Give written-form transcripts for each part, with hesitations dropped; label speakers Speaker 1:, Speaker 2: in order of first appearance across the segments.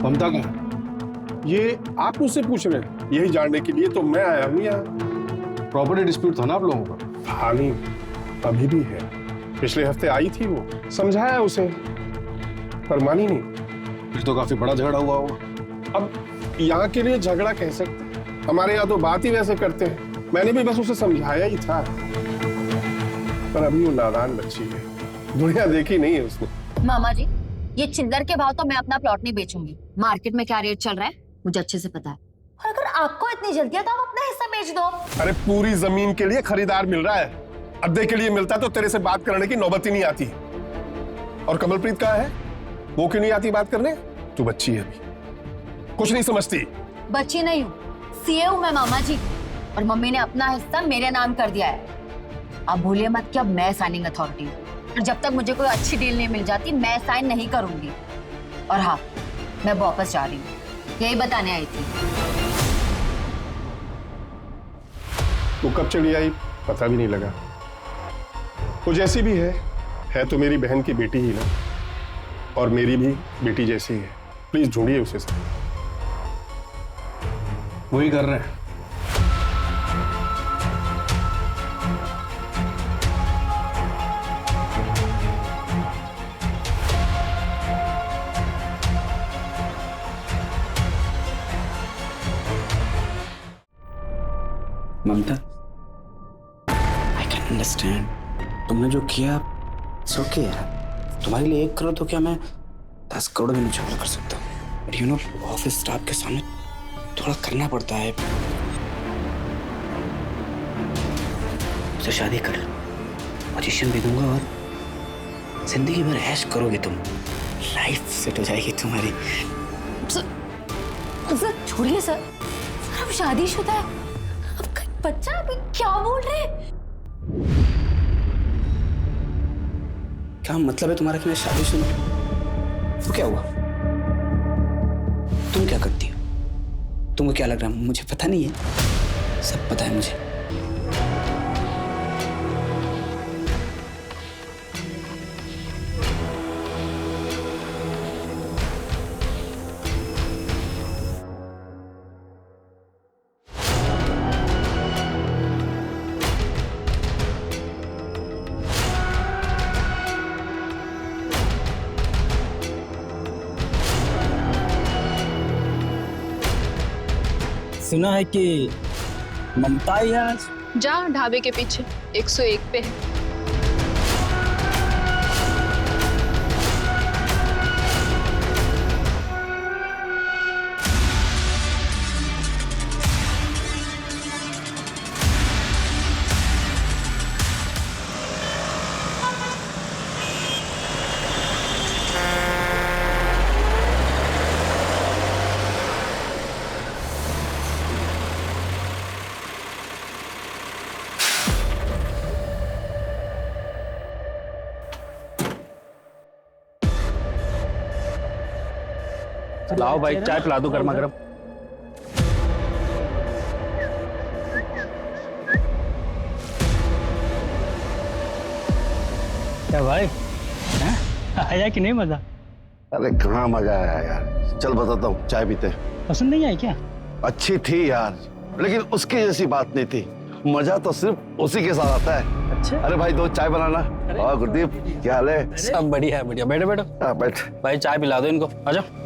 Speaker 1: ममता कहाँ है?
Speaker 2: ये आप मुझसे पूछ रहे हैं? यही जानने के लिए तो मैं आया हूँ यहाँ।
Speaker 1: प्रॉपर्टी डिस्प्यूट था ना आप लोगों का?
Speaker 2: हाँ नहीं, अभी भी है। पिछले हफ्ते आई थी वो, समझाया उसे पर मानी नहीं।
Speaker 1: फिर तो काफी बड़ा झगड़ा हुआ होगा।
Speaker 2: अब यहाँ के लिए झगड़ा कह सकते हैं, हमारे यहाँ तो बात ही वैसे करते हैं। मैंने भी बस उसे समझाया ही था, पर अभी वो नादान बच्ची है, दुनिया देखी नहीं है उसने।
Speaker 3: मामा जी, ये चिल्लर के भाव तो मैं अपना प्लॉट नहीं बेचूंगी। मार्केट में क्या रेट चल रहा है मुझे अच्छे से पता है। और अगर आपको इतनी जल्दी है तो आप अपना हिस्सा बेच दो।
Speaker 2: अरे पूरी जमीन के लिए खरीदार मिल रहा है, अद्दे के लिए मिलता तो तेरे से बात करने की नौबत ही नहीं आती। और कमलप्रीत कहाँ है? वो क्यों नहीं आती बात करने? तू बच्ची है अभी, कुछ नहीं समझती।
Speaker 3: बच्ची नहीं हूँ, सीए हूँ मैं मामा जी। और मम्मी ने अपना हिस्सा मेरे नाम कर दिया है। अब भूलिए मत कि अब मैं साइनिंग अथॉरिटी हूँ, और जब तक मुझे कोई अच्छी डील नहीं मिल जाती मैं साइन नहीं करूंगी। और हाँ, मैं वापस जा रही हूँ, यही बताने आई थी।
Speaker 2: तू कब चली आई पता भी नहीं लगा। वो जैसी भी है तो मेरी बहन की बेटी ही ना, और मेरी भी बेटी जैसी है। प्लीज ढूंढिए उसे।
Speaker 1: वही कर रहे हैं।
Speaker 4: ममता, आई कैन अंडरस्टैंड। तुमने जो किया इट्स ओके यार। तुम्हारे लिए 1 करोड़ तो क्या, मैं 10 करोड़ भी नहीं झगड़ा कर सकता। But you know, office staff के सामने थोड़ा करना पड़ता है। तो शादी कर, पोजीशन भी दूंगा और जिंदगी भर ऐश करोगे तुम। लाइफ सेट हो जाएगी तुम्हारी।
Speaker 3: सर छोड़िए सर, अब शादीशुदा है, अब बच्चा। अभी क्या बोल रहे हैं?
Speaker 4: क्या मतलब है तुम्हारा कि मैं शादीशुदा? तो क्या हुआ? तुम क्या करती हो? तुमको क्या लग रहा है मुझे पता नहीं है? सब पता है मुझे।
Speaker 5: सुना है कि ममता ही है आज।
Speaker 6: जा ढाबे के पीछे 101 पे है।
Speaker 5: लाओ भाई, चाय पिला दो गर्मा गर्म। क्या भाई, हैं? आया कि नहीं मजा?
Speaker 7: अरे कहाँ मजा आया यार। चल बताता हूँ, चाय पीते।
Speaker 5: पसंद नहीं आई क्या?
Speaker 7: अच्छी थी यार, लेकिन उसकी जैसी बात नहीं थी। मजा तो सिर्फ उसी के साथ आता है।
Speaker 5: अच्छा।
Speaker 7: अरे भाई, 2 चाय बनाना। और गुरदीप, क्या हाल है?
Speaker 5: सब बढ़िया है, बढ़िया। बैठो बैठो।
Speaker 7: हाँ बैठ।
Speaker 5: भाई चाय पिला दो इनको, आ जाओ।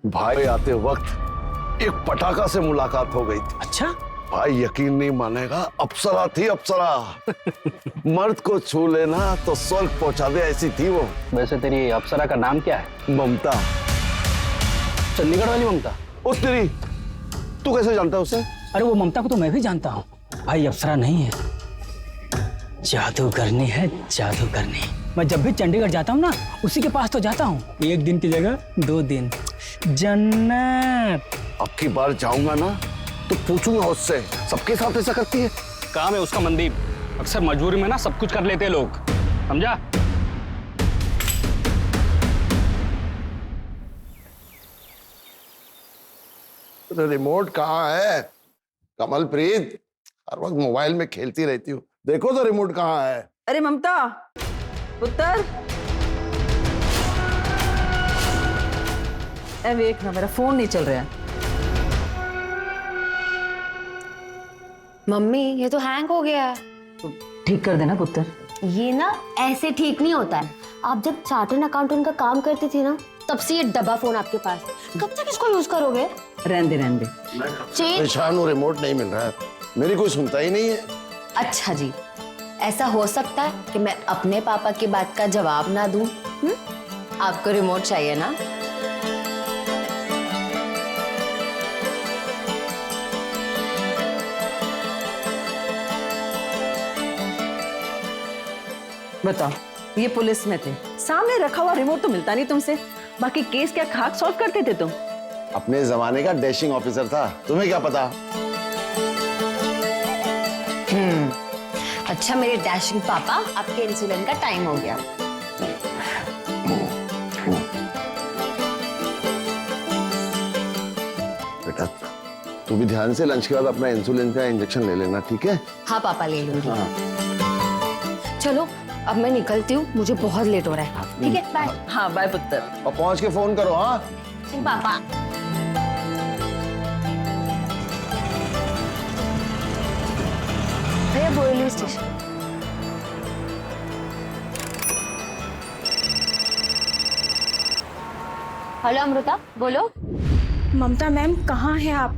Speaker 7: भाई आते वक्त एक पटाखा से मुलाकात हो गई थी।
Speaker 5: अच्छा।
Speaker 7: भाई यकीन नहीं मानेगा, अप्सरा थी अप्सरा। मर्द को छू लेना तो स्वर्ग पहुंचा दे ऐसी थी वो।
Speaker 5: वैसे तेरी अप्सरा का नाम क्या है?
Speaker 7: ममता।
Speaker 5: चंडीगढ़ वाली ममता?
Speaker 7: उस तेरी, तू कैसे जानता है उसे?
Speaker 5: अरे वो ममता को तो मैं भी जानता हूँ भाई, अप्सरा नहीं है, जादूगरनी है, जादूगरनी। मैं जब भी चंडीगढ़ जाता हूँ ना, उसी के पास तो जाता हूँ। 1 दिन की जगह 2 दिन। जन्नत।
Speaker 7: अब की बार जाऊंगा ना तो पूछूंगा उससे, सबके साथ ऐसा करती है?
Speaker 5: काम है उसका मनदीप, अक्सर मजबूरी में ना सब कुछ कर लेते हैं लोग, समझा?
Speaker 7: रिमोट कहाँ है? कमलप्रीत, हर वक्त मोबाइल में खेलती रहती हो, देखो तो रिमोट कहाँ है?
Speaker 8: अरे ममता, पुत्र, देख ना, मेरा फोन नहीं चल रहा है।
Speaker 3: मम्मी ये तो हैंग हो गया है।
Speaker 8: ठीक कर देना पुत्र।
Speaker 3: ये ना ऐसे ठीक नहीं होता है। आप जब चार्टर्ड अकाउंटेंट का काम करती थी ना, तब से ये डब्बा फोन आपके पास है। कब तक इसको यूज करोगे?
Speaker 8: रहने दे।
Speaker 3: चेंज।
Speaker 7: परेशान हूँ, रिमोट नहीं मिल रहा है, मेरी कोई सुनता ही नहीं है।
Speaker 3: अच्छा जी, ऐसा हो सकता है कि मैं अपने पापा की बात का जवाब ना दूं? आपको रिमोट चाहिए ना?
Speaker 8: बताओ, ये पुलिस में थे, सामने रखा हुआ रिमोट तो मिलता नहीं तुमसे, बाकी केस क्या खाक सॉल्व करते थे तुम?
Speaker 7: अपने जमाने का डैशिंग ऑफिसर था, तुम्हें क्या पता।
Speaker 3: अच्छा मेरे डैशिंग पापा, आपके इंसुलिन का टाइम हो गया।
Speaker 7: बेटा तू भी ध्यान से लंच के बाद अपना इंसुलिन का इंजेक्शन ले लेना, ठीक है?
Speaker 3: हाँ पापा ले लूंगी। चलो अब मैं निकलती हूँ, मुझे बहुत लेट हो रहा है। ठीक है, बाय।
Speaker 8: हाँ बाय पुत्र।
Speaker 7: और पहुंच के फोन करो। हाँ
Speaker 3: पापा। भैया बोरिवली स्टेशन। हेलो अमृता, बोलो।
Speaker 9: ममता मैम कहाँ हैं आप?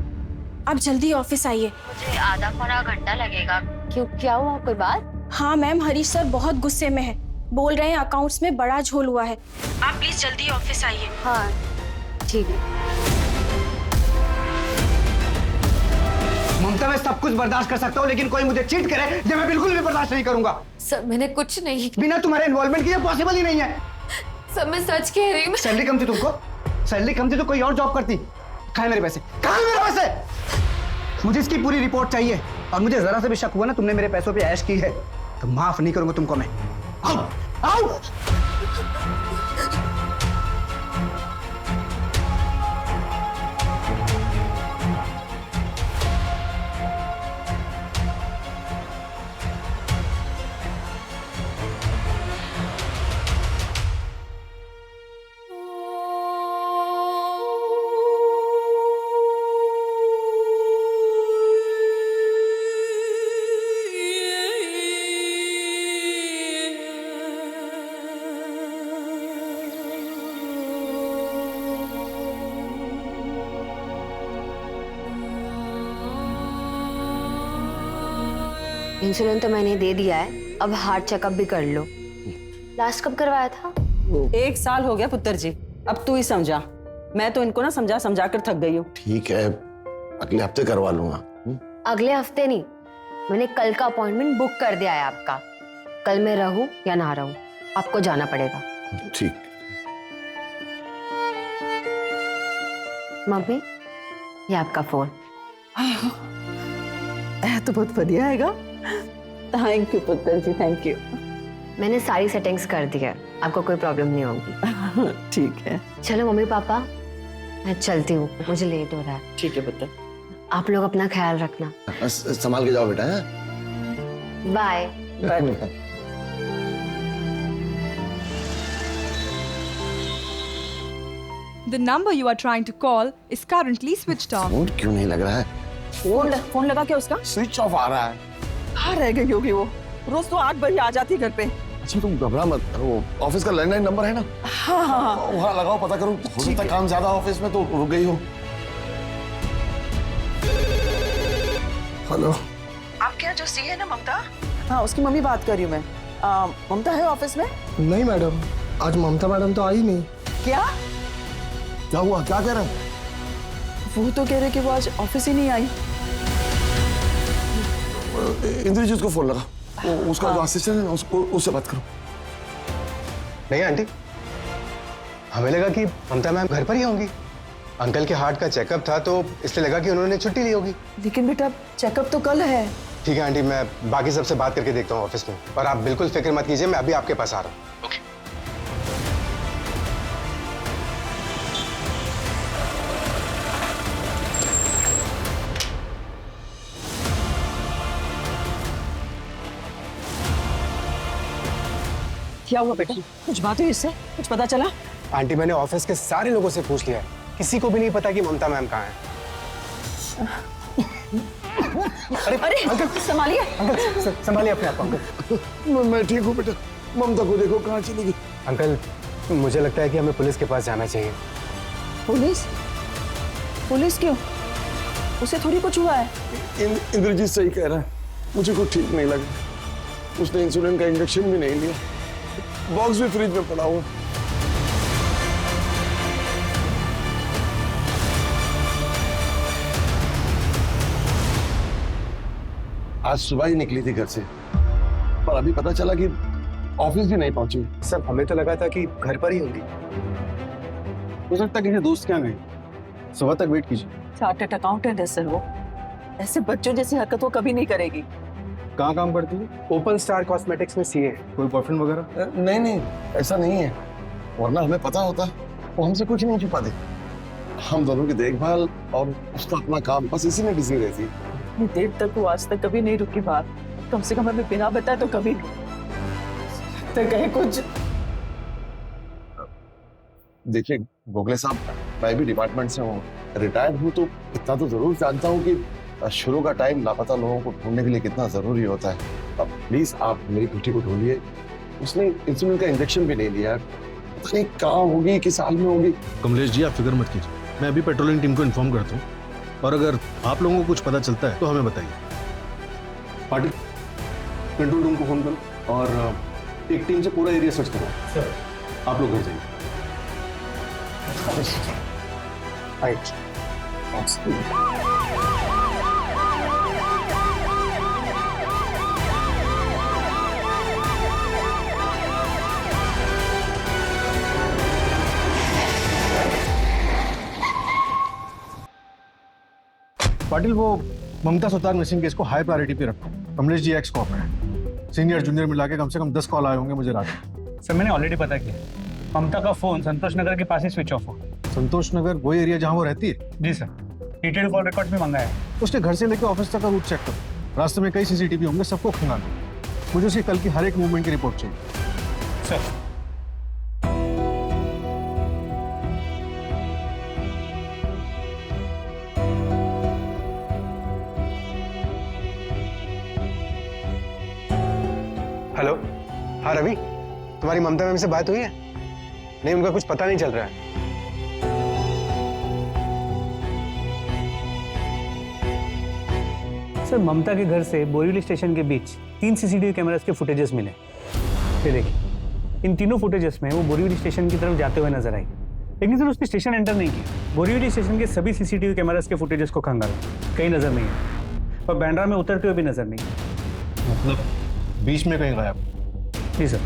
Speaker 9: आप जल्दी ऑफिस आइए।
Speaker 3: मुझे आधा पौना घंटा लगेगा। क्यों, क्या हुआ, कोई बात?
Speaker 9: हाँ मैम, हरीश सर बहुत गुस्से में हैं। बोल रहे हैं अकाउंट्स में बड़ा झोल हुआ है। आप प्लीज जल्दी ऑफिस आइए।
Speaker 3: हाँ ठीक है।
Speaker 4: ममता मैं सब कुछ बर्दाश्त कर सकता हूँ, लेकिन कोई मुझे चीट करे ये मैं बिल्कुल भी बर्दाश्त नहीं करूंगा।
Speaker 3: सर मैंने कुछ नहीं।
Speaker 4: बिना तुम्हारे इन्वॉल्वमेंट के ये पॉसिबल ही नहीं है।
Speaker 3: सर मैं सच कह रही हूँ।
Speaker 4: सैलरी कम थी तुमको? सैलरी कम थी तो कोई और जॉब करती। कहाँ है मेरे पैसे? कहाँ है मेरे पैसे? मुझे इसकी पूरी रिपोर्ट चाहिए, और मुझे जरा से भी शक हुआ ना तुमने मेरे पैसों पे ऐश की है तो माफ नहीं करूंगा तुमको मैं। आओ, आओ।
Speaker 3: इंसुलिन तो मैंने दे दिया है, अब हार्ट चेकअप भी कर लो। लास्ट कब करवाया था?
Speaker 8: 1 साल हो गया पुत्र जी, अब तू ही समझा। मैं तो इनको ना समझा कर थक गई हूँ।
Speaker 7: ठीक है, अगले हफ्ते करवा लूंगा।
Speaker 3: अगले हफ्ते नहीं, मैंने कल का अपॉइंटमेंट बुक कर दिया है आपका। कल मैं रहूं या ना रहूं, आपको जाना पड़ेगा।
Speaker 7: ठीक।
Speaker 3: मम्मी ये आपका फोन।
Speaker 8: तो बहुत बढ़िया हैगा। थैंक यू पुत्र जी, थैंक यू।
Speaker 3: मैंने सारी सेटिंग्स कर दी है, आपको कोई प्रॉब्लम नहीं होगी।
Speaker 8: ठीक है।
Speaker 3: चलो मम्मी पापा मैं चलती हूँ, मुझे लेट हो रहा है।
Speaker 8: ठीक है पुत्र।
Speaker 3: आप लोग अपना ख्याल रखना।
Speaker 7: संभाल के जाओ बेटा।
Speaker 3: Bye.
Speaker 8: Bye.
Speaker 10: The number you are trying to call is currently switched off.
Speaker 7: Phone क्यों नहीं लग रहा है?
Speaker 8: फोन लगा क्या उसका?
Speaker 7: स्विच ऑफ आ रहा है।
Speaker 8: कहाँ रह गई होगी वो? रोज तो 8 बजे आ जाती घर पे।
Speaker 7: अच्छा तुम घबरा मत, वो ऑफिस का लैंडलाइन नंबर है ना?
Speaker 8: हाँ।
Speaker 7: वहाँ लगाओ, पता करूँ। हो सकता है काम ज्यादा ऑफिस में तो रुक गई हो। हेलो।
Speaker 8: आपके यहाँ जो सी है ना ममता? हाँ उसकी मम्मी बात कर रही हूँ मैं। ममता है ऑफिस में?
Speaker 11: नहीं मैडम, आज ममता मैडम तो आई नहीं।
Speaker 8: क्या?
Speaker 7: क्या हुआ, क्या कह रहे हैं?
Speaker 8: वो तो कह रहे कि वो आज ऑफिस ही नहीं आई।
Speaker 7: इंद्रजीत को फोन लगा, उसका जो असिस्टेंट है ना, उससे बात करो।
Speaker 1: नहीं आंटी, हमें लगा कि ममता मैम घर पर ही होंगी। अंकल के हार्ट का चेकअप था तो इसलिए लगा कि उन्होंने छुट्टी ली होगी।
Speaker 8: लेकिन बेटा चेकअप तो कल है।
Speaker 1: ठीक है आंटी, मैं बाकी सबसे बात करके देखता हूँ ऑफिस में, और आप बिल्कुल फिक्र मत कीजिए, मैं अभी आपके पास आ रहा हूँ।
Speaker 8: क्या हुआ बेटा? कुछ बात हुई इससे? कुछ पता चला?
Speaker 1: आंटी मैंने ऑफिस के सारे लोगों से पूछ लिया है, किसी को भी नहीं पता कि ममता मैम कहाँ है।
Speaker 8: अरे अंकल संभालिए।
Speaker 1: अंकल संभालिए अपने आप को अंकल।
Speaker 7: मैं ठीक हूँ बेटा। ममता को देखो कहाँ चली गई।
Speaker 1: अंकल मुझे लगता है कि हमें पुलिस के पास जाना चाहिए।
Speaker 8: पुलिस? पुलिस क्यों? उसे थोड़ी कुछ हुआ है।
Speaker 7: इंद्रजीत सही कह रहा है, मुझे कुछ ठीक नहीं लगा। उसने इंसुलिन का इंजेक्शन भी नहीं लिया। बॉक्स भी फ्रिज में पड़ा हुआ। आज सुबह ही निकली थी घर से, पर अभी पता चला कि ऑफिस भी नहीं पहुंची।
Speaker 1: सब हमें तो लगा था कि घर पर ही होगी।
Speaker 12: हो सकता है किसी दोस्त के यहाँ गई। सुबह तक वेट कीजिए।
Speaker 8: चार्टर्ड अकाउंटेंट है सर वो। ऐसे बच्चों जैसी हरकत वो कभी नहीं करेगी।
Speaker 12: कहाँ काम करती है?
Speaker 1: ओपन स्टार कॉस्मेटिक्स में सीए।
Speaker 12: कोई बॉयफ्रेंड वगैरह?
Speaker 7: नहीं नहीं, ऐसा नहीं है, वरना हमें पता होता। वो हमसे कुछ नहीं छुपा दे। हम दोनों की देखभाल और उसका अपना काम, बस इसी में बिजी रहती है।
Speaker 8: इतनी देर तक वो आज तक कभी नहीं रुकी बाहर। कम से कम हमें बिना बताए तो कभी नहीं। तो कहे कुछ।
Speaker 7: देखिए गोखले साहब, मैं भी डिपार्टमेंट से हूँ, रिटायर्ड हूँ, तो इतना तो जरूर जानता हूँ कि शुरू का टाइम लापता लोगों को ढूंढने के लिए कितना जरूरी होता है। अब प्लीज आप मेरी बेटी को ढूंढिए। उसने इंसुलिन का इंजेक्शन भी नहीं लिया। पता नहीं कहाँ होगी, किस हाल में होगी।
Speaker 12: कमलेश जी आप फिक्र मत कीजिए, मैं अभी पेट्रोलिंग टीम को इन्फॉर्म करता हूँ, और अगर आप लोगों को कुछ पता चलता है तो हमें बताइए। पाटिल कंट्रोल रूम को फोन करो और एक टीम से पूरा एरिया सर्च करो। आप लोग घर जाइए। पाटिल वो ममता सुतार मिसिंग केस को हाई प्रायोरिटी पे रखो। कमलेश जी एक्स कॉप है, सीनियर जूनियर मिला के कम से कम 10 कॉल आए होंगे मुझे रात में।
Speaker 5: सर मैंने ऑलरेडी पता किया, ममता का फोन संतोष नगर के पास ही स्विच ऑफ हो।
Speaker 12: संतोष नगर वही एरिया जहाँ वो रहती है?
Speaker 5: जी सर, डिटेल कॉल रिकॉर्ड भी मंगाया है।
Speaker 12: उसके घर से लेकर ऑफिस तक का रूट चेक करो। रास्ते में कई सीसीटीवी होंगे, सबको खंगालो। मुझे उसकी कल की हर एक मूवमेंट की रिपोर्ट चाहिए।
Speaker 5: सर
Speaker 1: हेलो, हाँ रवि, तुम्हारी ममता मैम से बात हुई है? नहीं, उनका कुछ पता नहीं चल रहा है।
Speaker 5: सर ममता के घर से बोरीवली स्टेशन के बीच 3 सीसीटीवी कैमरास के फुटेजेस मिले। ये देखिए, इन तीनों फुटेजेस में वो बोरीवली स्टेशन की तरफ जाते हुए नजर आई, लेकिन सर उसने स्टेशन एंटर नहीं किया। बोरीवली स्टेशन के सभी सीसीटीवी कैमरास के फुटेजेस को खंगाला, कहीं नजर नहीं है, और बैंड्रा में उतरते हुए भी नजर नहीं।
Speaker 12: मतलब बीच में कहीं गायब?
Speaker 5: जी सर।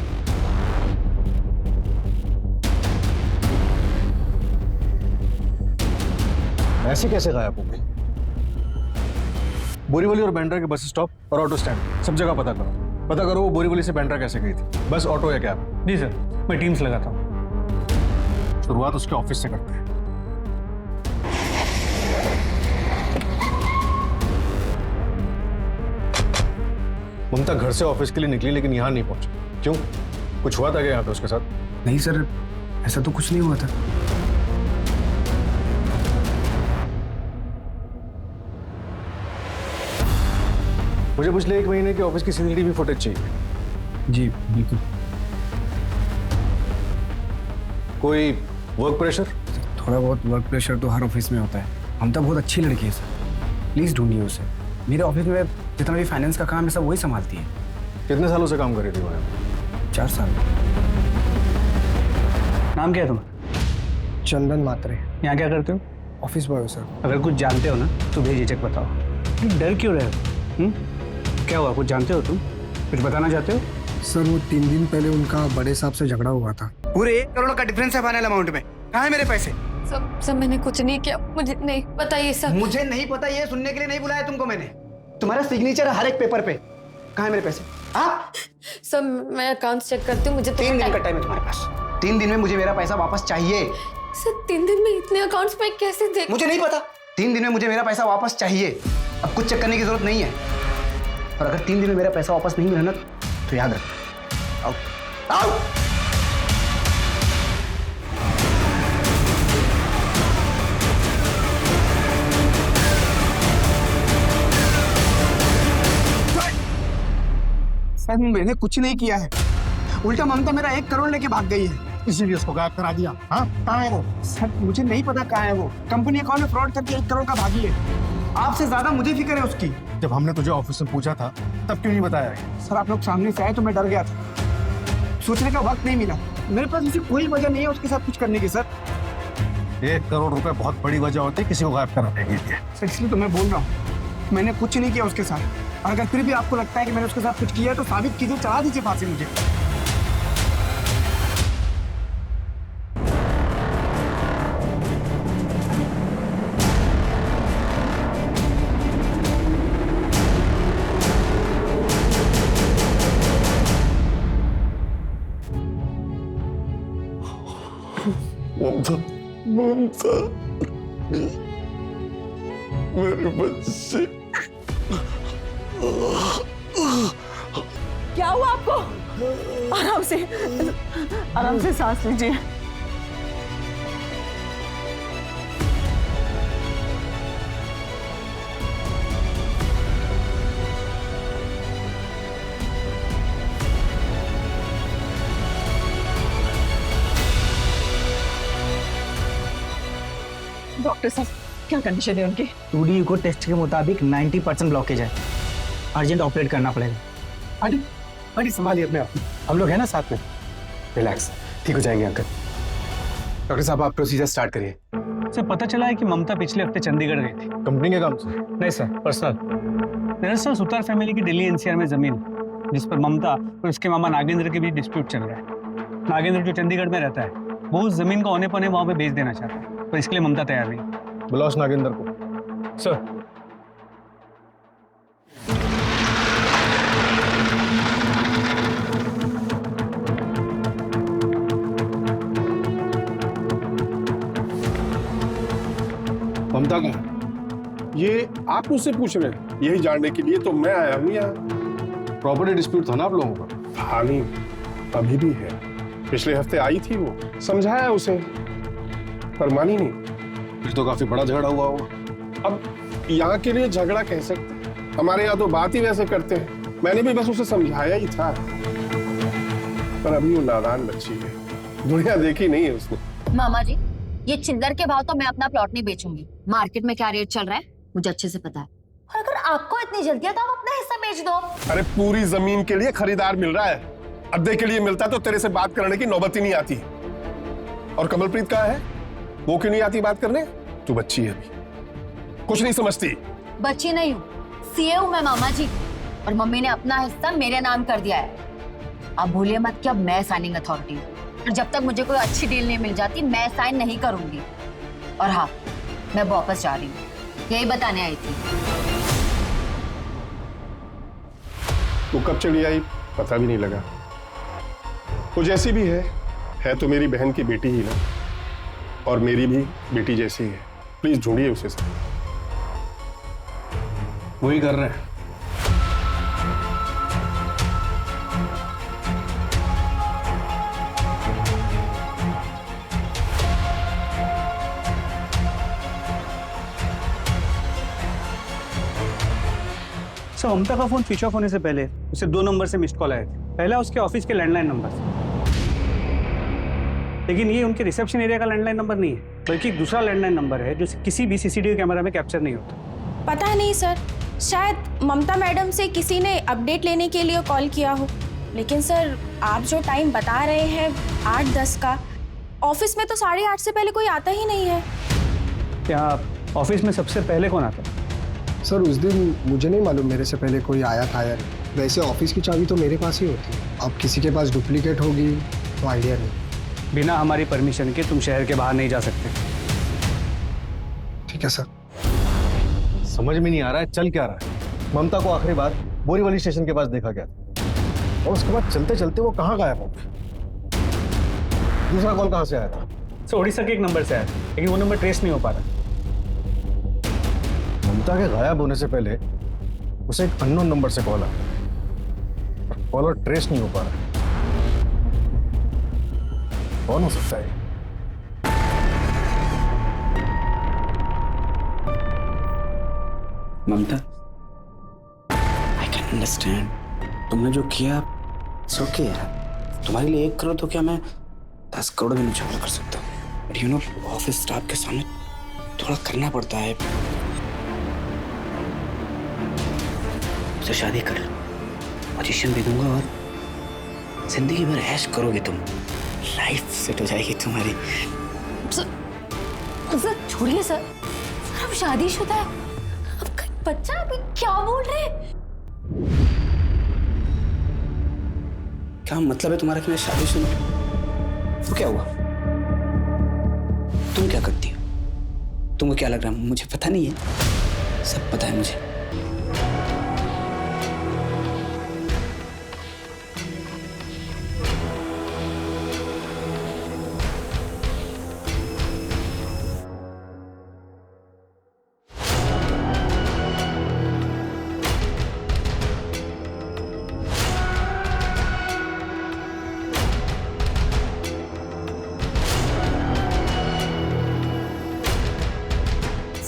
Speaker 12: ऐसे कैसे गायब हो गई? बोरीवली और बैंड्रा के बस स्टॉप और ऑटो स्टैंड सब जगह पता करो। पता करो वो बोरीवली से बैंड्रा कैसे गई थी, बस ऑटो या कैब?
Speaker 5: जी सर, मैं टीम्स लगाता हूँ।
Speaker 12: शुरुआत उसके ऑफिस से करते हैं। ममता घर से ऑफिस के लिए निकली लेकिन यहाँ नहीं पहुंची, क्यों? कुछ हुआ था क्या यहाँ पे उसके साथ?
Speaker 4: नहीं सर, ऐसा तो कुछ नहीं हुआ था।
Speaker 12: मुझे पिछले 1 महीने के ऑफिस की सीसीटीवी फुटेज चाहिए।
Speaker 4: जी बिल्कुल।
Speaker 12: कोई वर्क प्रेशर?
Speaker 4: थोड़ा बहुत वर्क प्रेशर तो हर ऑफिस में होता है। ममता बहुत अच्छी लड़की है सर, प्लीज ढूंढिए उसे। मेरे ऑफिस में जितना भी फाइनेंस का काम है सब वही संभालती है।
Speaker 12: कितने सालों से काम कर रही थी वो?
Speaker 4: 4 साल।
Speaker 5: नाम क्या है तुम्हारा?
Speaker 11: चंदन मात्रे।
Speaker 5: यहाँ क्या करते हो?
Speaker 11: Office boy sir.
Speaker 5: अगर कुछ जानते हो ना तो बेझिझक बताओ। डर क्यों रहे हो? क्या हुआ, कुछ जानते हो तुम? कुछ बताना चाहते हो?
Speaker 11: सर वो 3 दिन पहले उनका बड़े साहब से झगड़ा हुआ था।
Speaker 4: पूरे 1 करोड़ का डिफरेंस है फाइनल अमाउंट में। कहाँ है मेरे पैसे?
Speaker 9: सब मैंने कुछ नहीं किया, मुझे नहीं पता ये सब।
Speaker 4: मुझे नहीं पता, ये सुनने के लिए नहीं बुलाया तुमको मैंने। तुम्हारा सिग्नेचर है हर एक पेपर पे। कहाँ है मेरे पैसे? हाँ
Speaker 9: सब मैं अकाउंट्स चेक करती हूँ, मुझे
Speaker 4: 3 दिन का टाइम है तुम्हारे पास। 3 दिन में मुझे मेरा पैसा वापस चाहिए।
Speaker 9: सर 3 दिन में इतने अकाउंट्स में कैसे देख?
Speaker 4: मुझे नहीं पता। 3 दिन में मुझे मेरा पैसा वापस चाहिए। अब कुछ चेक करने की जरूरत नहीं है, और अगर 3 दिन में मेरा पैसा वापस नहीं मिला ना तो याद रख। आओ आओ।
Speaker 11: सर मैंने कुछ नहीं किया है, उल्टा ममता मेरा 1 करोड़ लेके भाग गई है, इसीलिए उसको गायब करा दिया। हाँ कहाँ है वो? सर मुझे नहीं पता कहाँ है वो, कंपनी अकाउंट में फ्रॉड करके 1 करोड़ का भागी है। आपसे ज्यादा मुझे फिक्र है उसकी।
Speaker 12: जब हमने तुझे ऑफिस में पूछा था तब क्यों नहीं बताया?
Speaker 11: सर आप लोग सामने से आए तो मैं डर गया था, सोचने का वक्त नहीं मिला। मेरे पास ऐसी कोई वजह नहीं है उसके साथ कुछ करने की सर।
Speaker 12: 1 करोड़ रुपए बहुत बड़ी वजह होती है किसी को गायब कराने के लिए।
Speaker 11: सर इसलिए तो मैं बोल रहा हूँ, मैंने कुछ नहीं किया उसके साथ। अगर फिर भी आपको लगता है कि मैंने उसके साथ कुछ किया है तो साबित कीजिए, चढ़ा दीजिए फांसी मुझे।
Speaker 2: ममता, ममता, मेरे बच्चे।
Speaker 8: क्या हुआ आपको? आराम से सांस लीजिए। डॉक्टर साहब क्या कंडीशन है उनकी?
Speaker 5: 2D ईको टेस्ट के मुताबिक 90% ब्लॉकेज है, अर्जेंट ऑपरेट करना पड़ेगा।
Speaker 1: आंटी संभालिए अपने आप, हम लोग हैं ना साथ में। रिलैक्स, ठीक हो जाएंगे अंकल। डॉक्टर साहब आप प्रोसीजर स्टार्ट करिए।
Speaker 5: सर पता चला है कि ममता पिछले हफ्ते चंडीगढ़ गई थी।
Speaker 12: कंपनी के काम से?
Speaker 5: नहीं सर, पर्सनल। दरअसल सुतार फैमिली की दिल्ली NCR में जमीन है, जिस पर ममता और उसके मामा नागेंद्र के बीच डिस्प्यूट चल रहा है। नागेंद्र जो चंडीगढ़ में रहता है वो उस जमीन को औने पौने वहां पे बेच देना चाहता है, पर इसके लिए ममता तैयार नहीं।
Speaker 12: बुलाओ उस नागेंद्र को।
Speaker 5: सर
Speaker 12: ममता का
Speaker 2: ये आप मुझसे पूछ रहे हैं? यही जानने के लिए तो मैं आया हूँ यहाँ।
Speaker 12: प्रॉपर्टी डिस्प्यूट था ना आप लोगों का?
Speaker 2: हाँ नहीं, अभी भी है। पिछले हफ्ते आई थी वो, समझाया उसे पर मानी नहीं।
Speaker 12: फिर तो काफी बड़ा झगड़ा हुआ होगा।
Speaker 2: अब यहाँ के लिए झगड़ा कह सकते हैं, हमारे यहाँ तो बात ही वैसे करते हैं। मैंने भी बस उसे समझाया ही था, पर अभी वो नादान बच्ची है, दुनिया देखी नहीं है उसने।
Speaker 3: मामा जी ये चिल्लर के भाव तो मैं अपना प्लॉट नहीं बेचूंगी। मार्केट में क्या रेट चल रहा है मुझे अच्छे से पता है, और अगर आपको इतनी जल्दी है तो आप अपना हिस्सा बेच दो।
Speaker 2: अरे पूरी जमीन के लिए खरीदार मिल रहा है, अद्दे के लिए मिलता तो तेरे से बात करने की नौबत ही नहीं आती। और कमलप्रीत कहाँ है? वो क्यों नहीं आती बात करने? तू बच्ची है अभी, कुछ नहीं समझती।
Speaker 3: बच्ची नहीं हूँ, सीए हूँ मैं मामा जी, और मम्मी ने अपना हिस्सा मेरे नाम कर दिया है। आप भूलिए मत कि अब मैं साइनिंग अथॉरिटी हूँ, और जब तक मुझे कोई अच्छी डील नहीं मिल जाती मैं साइन नहीं करूंगी। और हाँ, मैं वापस जा रही हूँ, यही बताने आई थी।
Speaker 2: तू कब चली आई पता भी नहीं लगा। वो जैसी भी है तो मेरी बहन की बेटी ही ना, और मेरी भी बेटी जैसी है। प्लीज ढूंढिए उसे।
Speaker 12: वही कर रहे हैं।
Speaker 5: सर ममता का फोन स्विच ऑफ होने से पहले उसे 2 नंबर से मिस्ड कॉल आए थे। पहला उसके ऑफिस के लैंडलाइन नंबर से, लेकिन ये उनके रिसेप्शन एरिया का लैंडलाइन नंबर नहीं है, बल्कि एक दूसरा लैंडलाइन नंबर है जो किसी भी CCTV कैमरा में कैप्चर नहीं होता।
Speaker 9: पता नहीं सर, शायद ममता मैडम से किसी ने अपडेट लेने के लिए कॉल किया हो। लेकिन सर आप जो टाइम बता रहे हैं 8-10 का, ऑफिस में तो 8:30 से पहले कोई आता ही नहीं है।
Speaker 5: क्या ऑफिस में सबसे पहले कौन आता है?
Speaker 11: सर उस दिन मुझे नहीं मालूम मेरे से पहले कोई आया था या नहीं। वैसे ऑफिस की चाबी तो मेरे पास ही होती है, अब किसी के पास डुप्लीकेट होगी तो आइडिया नहीं।
Speaker 5: बिना हमारी परमिशन के तुम शहर के बाहर नहीं जा सकते।
Speaker 11: ठीक है सर।
Speaker 12: समझ में नहीं आ रहा है चल क्या रहा है। ममता को आखिरी बार बोरीवली स्टेशन के पास देखा गया था, और उसके बाद चलते चलते वो कहाँ गायब हो गई? दूसरा कॉल कहाँ से आया था?
Speaker 5: सर उड़ीसा के एक नंबर से आया, लेकिन वो नंबर ट्रेस नहीं हो पा रहा।
Speaker 12: ममता के गायब होने से पहले उसे एक अननोन नंबर से कॉल आया, कॉलर ट्रेस नहीं हो पा रहा। कौन हो सकता है?
Speaker 4: ममता, I can understand. तुमने जो किया सो के यार, तुम्हारे लिए 1 करोड़ तो क्या मैं 10 करोड़ भी न्यौछावर कर सकता हूँ। But you know office staff के सामने थोड़ा करना पड़ता है। तो शादी कर, पोजीशन भी दूंगा और जिंदगी भर ऐश करोगे तुम, लाइफ सेट हो जाएगी तुम्हारी।
Speaker 3: सर छोड़िए सर, सर अब शादीशुदा है, अब बच्चा, अभी क्या बोल रहे हैं?
Speaker 4: क्या मतलब है तुम्हारा कि मैं शादीशुदा? तो क्या हुआ? तुम क्या करती हो? तुमको क्या लग रहा है मुझे पता नहीं है? सब पता है मुझे।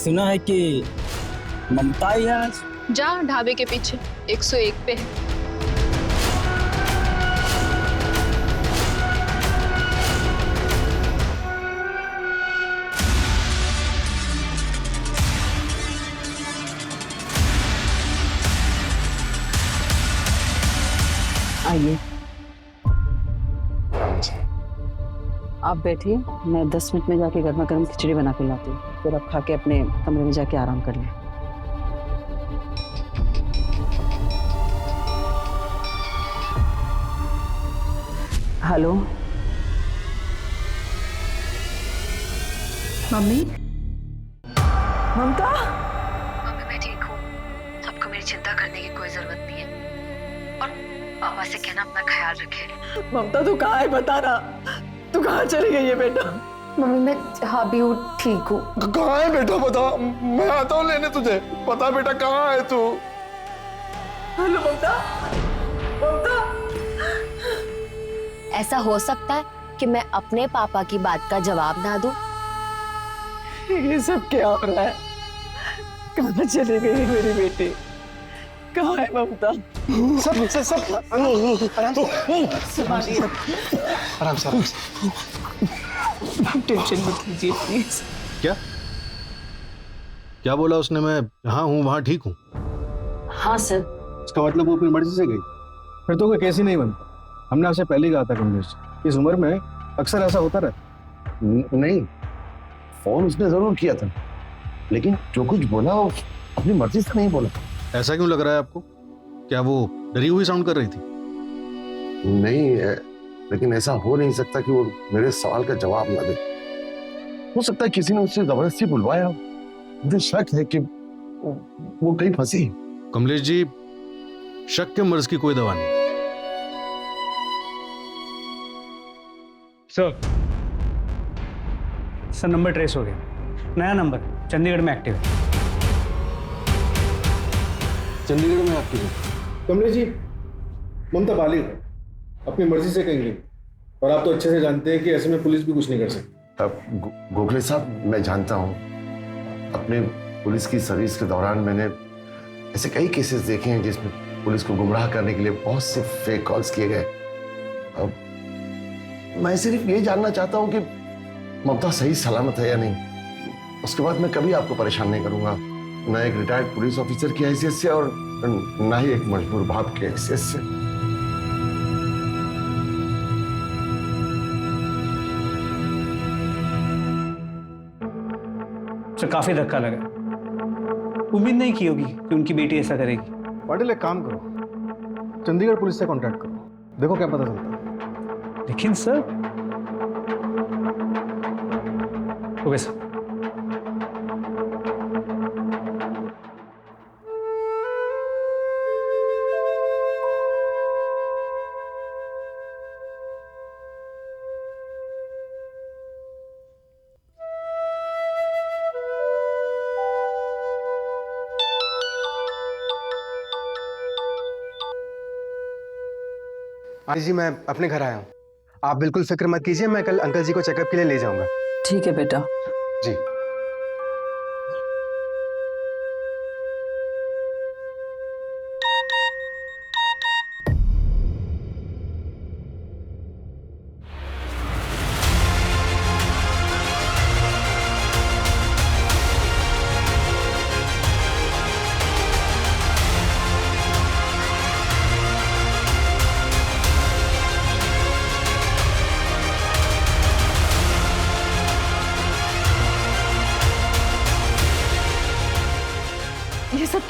Speaker 13: सुना है कि ममता ही आज
Speaker 6: जहाँ ढाबे के पीछे 101 पे है।
Speaker 8: आइए, आप बैठिए, मैं 10 मिनट में जाके गर्मा गर्म खिचड़ी बना के लाती हूँ, फिर आप खा के अपने कमरे में जाके आराम कर लें। Hello mummy. ममता,
Speaker 3: मम्मी मैं ठीक हूँ, आपको मेरी चिंता करने की कोई जरूरत नहीं है, और पापा से कहना अपना ख्याल रखे।
Speaker 8: ममता तू कहाँ है, बता ना, तू कहाँ चली गई है बेटा?
Speaker 3: मम्मी मैं जहाँ भी हूँ ठीक हूँ।
Speaker 2: कहाँ है बेटा बता, मैं आता हूँ लेने तुझे। बता बेटा कहाँ है तू?
Speaker 8: हेलो ममता, ममता।
Speaker 3: ऐसा हो सकता है कि मैं अपने पापा की बात का जवाब ना दूं?
Speaker 8: ये सब क्या हो रहा है? कहाँ चली गई है मेरी बेटी? कहाँ है ममता?
Speaker 11: सब आराम से
Speaker 8: टेंशन मत लीजिए प्लीज।
Speaker 12: क्या क्या बोला उसने? मैं जहाँ हूँ वहाँ ठीक हूँ?
Speaker 8: हाँ सर।
Speaker 12: इसका मतलब वो अपनी मर्जी से गई? फिर तो कोई केस ही नहीं बनता। हमने आपसे पहले ही कहा था कमलेश, इस उम्र में अक्सर ऐसा होता रहता।
Speaker 7: नहीं, फोन उसने जरूर किया था, लेकिन जो कुछ बोला वो अपनी मर्जी से नहीं बोला।
Speaker 12: ऐसा क्यों लग रहा है आपको? क्या वो डरी हुई साउंड कर रही थी?
Speaker 7: नहीं, लेकिन ऐसा हो नहीं सकता कि वो मेरे सवाल का जवाब ना दे। हो सकता है किसी ने उससे जबरदस्ती बुलवाया। मुझे शक है कि वो कहीं फंसी।
Speaker 12: कमलेश जी, शक के मर्ज की कोई दवा नहीं।
Speaker 5: सर नंबर ट्रेस हो गया, नया नंबर चंडीगढ़ में एक्टिव है।
Speaker 12: चंडीगढ़ में एक्टिव है? कमलेश जी, ममता बालिग है, अपनी मर्जी से कहीं गई, और आप तो अच्छे से जानते हैं कि ऐसे में पुलिस भी कुछ नहीं कर सकती।
Speaker 7: अब गोखले साहब, मैं जानता हूँ, अपने पुलिस की सर्विस के दौरान मैंने ऐसे कई केसेस देखे हैं जिसमें पुलिस को गुमराह करने के लिए बहुत से फेक कॉल्स किए गए। अब मैं सिर्फ ये जानना चाहता हूँ कि ममता सही सलामत है या नहीं। उसके बाद मैं कभी आपको परेशान नहीं करूंगा, ना एक रिटायर्ड पुलिस ऑफिसर की हैसियत से और ना ही एक मजबूर बाप की हैसियत से।
Speaker 5: सर काफी धक्का लगा, उम्मीद नहीं की होगी कि उनकी बेटी ऐसा करेगी।
Speaker 12: पाटिल, एक काम करो, चंडीगढ़ पुलिस से कांटेक्ट करो, देखो क्या पता चलता है।
Speaker 5: लेकिन सर, ओके सर।
Speaker 1: हाँ जी, मैं अपने घर आया हूँ। आप बिल्कुल फिक्र मत कीजिए, मैं कल अंकल जी को चेकअप के लिए ले जाऊंगा।
Speaker 8: ठीक है बेटा।
Speaker 1: जी।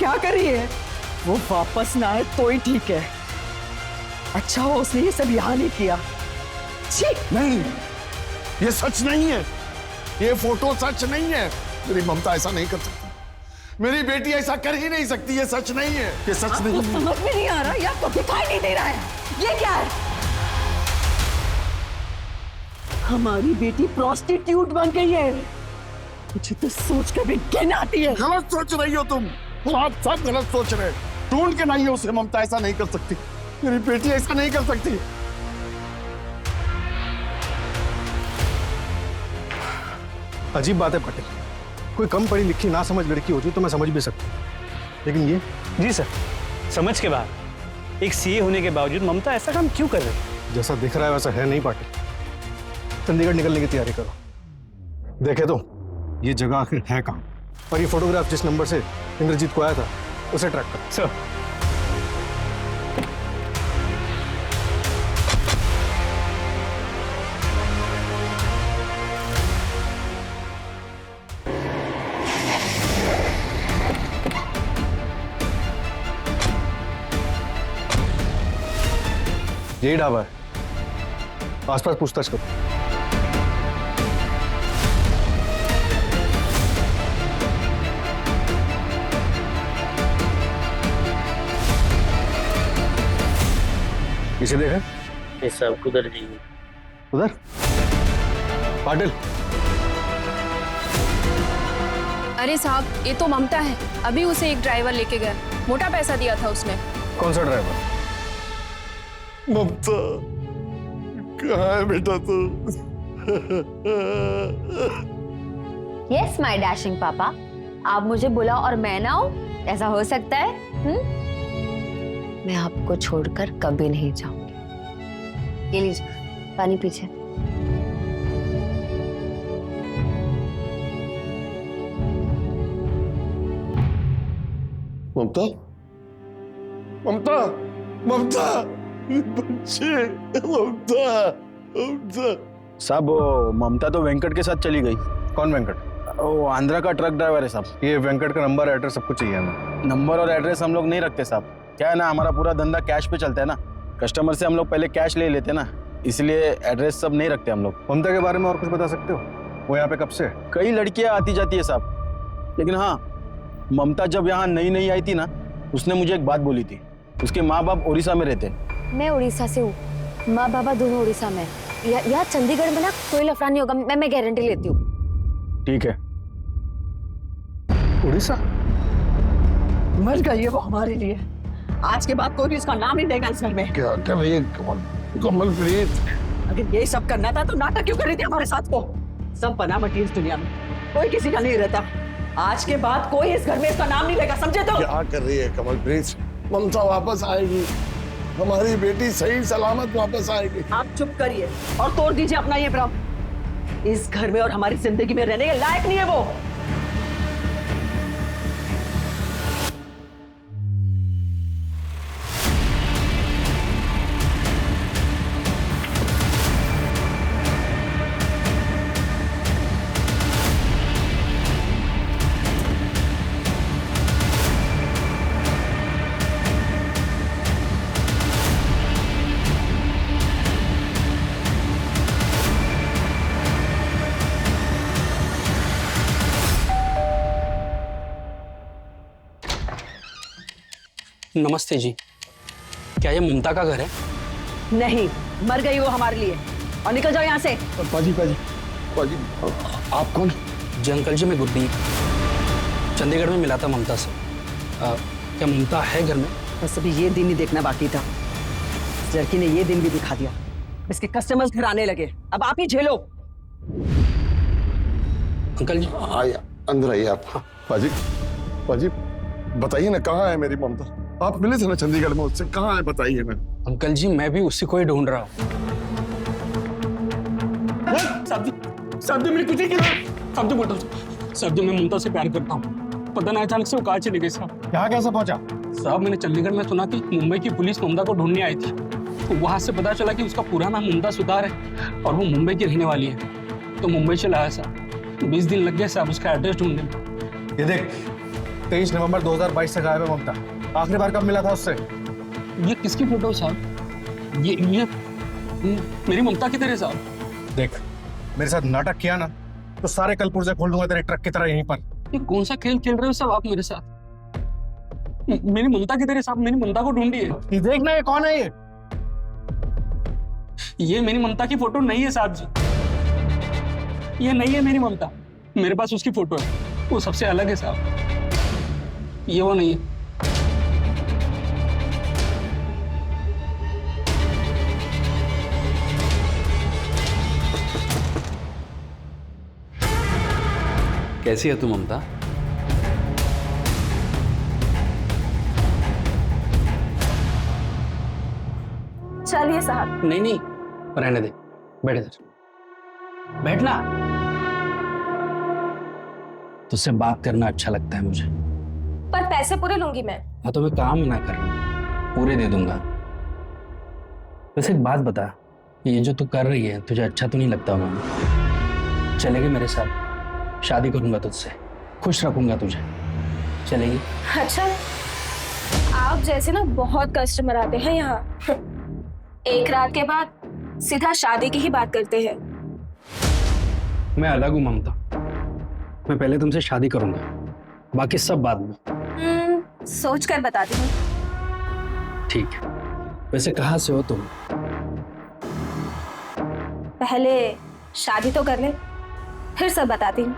Speaker 8: क्या करी है? वो वापस ना आए तो ही ठीक है। अच्छा हो उसने ये सब यहाँ नहीं किया। छी!
Speaker 2: नहीं, ये सच नहीं है, ये फोटो सच नहीं है। मेरी ममता ऐसा नहीं कर सकती, मेरी बेटी ऐसा कर ही नहीं सकती। ये सच नहीं है, ये सच नहीं है।
Speaker 8: समझ में नहीं आ रहा या तो दिखाई नहीं दे रहा है। ये क्या है? हमारी बेटी प्रोस्टिट्यूट बन गई है। मुझे तो सोच कर भी घिन आती है।
Speaker 2: गलत सोच रही हो तुम आप सब गलत सोच रहे हैं। ढूंढ के नहीं उसे, ममता ऐसा नहीं कर सकती, मेरी बेटी ऐसा नहीं कर सकती।
Speaker 12: अजीब बात है पाटिल, कोई कम पढ़ी लिखी ना समझ लड़की होती तो मैं समझ भी सकता हूँ, लेकिन ये
Speaker 5: जी सर, समझ के बाद एक सीए होने के बावजूद ममता ऐसा काम क्यों कर रही है?
Speaker 12: जैसा दिख रहा है वैसा है नहीं पाटिल। चंडीगढ़ निकलने की तैयारी करो। देखे तो ये जगह आखिर है कहाँ, और ये फोटोग्राफ जिस नंबर से इंद्रजीत को आया था उसे ट्रैक करो।
Speaker 5: सर
Speaker 12: यही ढाबा है, आसपास पूछताछ करो। इसे देखा?
Speaker 13: सब उधर जाइए।
Speaker 12: उधर? पाटिल,
Speaker 6: अरे साहब, ये तो ममता है। अभी उसे एक ड्राइवर लेके गया, मोटा पैसा दिया था उसने।
Speaker 12: कौन सा ड्राइवर?
Speaker 2: ममता कहाँ है बेटा तू?
Speaker 3: यस माय डैशिंग पापा, आप मुझे बुलाओ और मैं ना आऊं, ऐसा हो सकता है? मैं आपको छोड़कर कभी नहीं जाऊंगी। ये लीजिए पानी पीछे।
Speaker 2: ममता, ममता, ममता, बच्चे, ममता, ममता।
Speaker 4: साहब वो ममता तो वेंकट के साथ चली गई।
Speaker 12: कौन वेंकट?
Speaker 4: वो आंध्रा का ट्रक ड्राइवर है साहब।
Speaker 12: ये वेंकट का नंबर एड्रेस सब कुछ चाहिए हमें।
Speaker 4: नंबर और एड्रेस हम लोग नहीं रखते साहब। क्या है ना, हमारा पूरा धंधा कैश पे चलता है ना, कस्टमर से हम लोग पहले कैश ले लेते ना, इसलिए एड्रेस सब नहीं रखते हम लोग।
Speaker 12: ममता के बारे में और कुछ बता सकते हो? वो यहाँ पे कब से?
Speaker 4: कई लड़कियां आती जाती है साहब, लेकिन हाँ, ममता जब यहाँ नई नई आई थी ना, उसने मुझे एक बात बोली थी। उसके माँ बाप उड़ीसा में रहते हैं।
Speaker 3: मैं उड़ीसा से हूँ, माँ बाबा दोनों उड़ीसा में। यहाँ चंडीगढ़ में ना कोई लफड़ा नहीं होगा, मैं गारंटी लेती हूँ।
Speaker 4: ठीक है।
Speaker 12: उड़ीसा?
Speaker 8: मर गई है वो हमारे लिए। आज के बाद कोई भी उसका नाम नहीं लेगा इस घर में।
Speaker 2: क्या कर रही है कमलप्रीत?
Speaker 8: अगर ये सब करना था तो नाटक क्यों कर रही थी हमारे साथ? को सब बना बटी इस दुनिया में, कोई किसी का नहीं रहता। आज के बाद कोई इस घर में इसका नाम नहीं लेगा, समझे? तो
Speaker 2: क्या कर रही है कमलप्रीत? ममता वापस आएगी, हमारी बेटी सही सलामत वापस आएगी।
Speaker 8: आप चुप करिए और तोड़ दीजिए अपना ये भ्रम। इस घर में और हमारी जिंदगी में रहने के लायक नहीं है वो।
Speaker 13: नमस्ते जी, क्या ये ममता का घर है?
Speaker 8: नहीं, मर गई वो हमारे लिए। और निकल जाओ यहाँ से।
Speaker 2: पाजी, पाजी, पाजी, आप कौन?
Speaker 13: जी अंकल जी, मैं गुरदीप, चंडीगढ़ में मिला था ममता से। क्या ममता है घर में?
Speaker 8: बस अभी ये दिन ही देखना बाकी था। इस लड़की ने ये दिन भी दिखा दिया। इसके कस्टमर्स घर आने लगे, अब आप ही झेलो।
Speaker 13: अंकल जी
Speaker 2: आइए, अंदर आइए आप। पाजी, पाजी, बताइए ना कहाँ है मेरी ममता? आप मिले थे ना चंडीगढ़ में उससे, कहाँ है बताइए ना।
Speaker 13: अंकल जी, मैं भी उसी को ही ढूंढ रहा हूँ।
Speaker 14: साहब जी, मैंने कुछ नहीं किया। साहब जी, मैं ममता से प्यार करता हूँ। पता नहीं अचानक से वो कहाँ चली गई साहब।
Speaker 12: यहाँ कैसे पहुंचा?
Speaker 14: साहब, मैंने चंडीगढ़ में सुना कि मुंबई की पुलिस ममता को ढूंढने आई थी, तो वहां से पता चला कि उसका पूरा नाम ममता सुतार है और वो मुंबई की रहने वाली है। तो मुंबई चला आया साहब। 20 दिन लग गए साहब उसका एड्रेस ढूंढने में।
Speaker 12: ये देख, 23 नवंबर 2022 से गायब है ममता। आखिरी बार कब मिला था उससे?
Speaker 14: ये किसकी फोटो है साहब? ये मेरी ममता की तरह साहब।
Speaker 12: देख, मेरे साथ नाटक किया ना तो सारे कल पुर्जे खोल दूंगा तेरे ट्रक की तरह यहीं पर।
Speaker 14: ये कौन सा खेल खेल रहे हो साहब आप मेरे साथ? मेरी ममता की तरह साहब, मेरी ममता को ढूंढिए।
Speaker 12: ये देखना ये कौन है
Speaker 14: ये मेरी ममता की फोटो नहीं है साहब जी। ये नहीं है मेरी ममता। मेरे पास उसकी फोटो है, वो सबसे अलग है साहब। ये वो नहीं है।
Speaker 15: कैसी है तू ममता?
Speaker 9: चलिए साहब।
Speaker 14: नहीं नहीं, रहने दे, बैठ इधर, बैठना। तुझसे बात करना अच्छा लगता है मुझे।
Speaker 9: पर पैसे पूरे लूंगी मैं।
Speaker 14: हाँ तो मैं काम ना कर, पूरे दे दूंगा। वैसे एक बात बता, ये जो तू कर रही है तुझे अच्छा तो नहीं लगता? मामा चलेगी मेरे साथ? शादी करूंगा तुझसे, खुश रखूंगा तुझे, चलेगी?
Speaker 9: अच्छा, आप जैसे ना बहुत कस्टमर आते हैं यहाँ। एक रात के बाद सीधा शादी की ही बात करते हैं।
Speaker 14: मैं अलग हूँ ममता, मैं पहले तुमसे शादी करूंगा, बाकी सब बाद में।
Speaker 9: सोच कर बताती हूँ।
Speaker 14: ठीक है। वैसे कहाँ से हो तुम?
Speaker 9: पहले शादी तो कर ले, फिर सब बताती हूँ।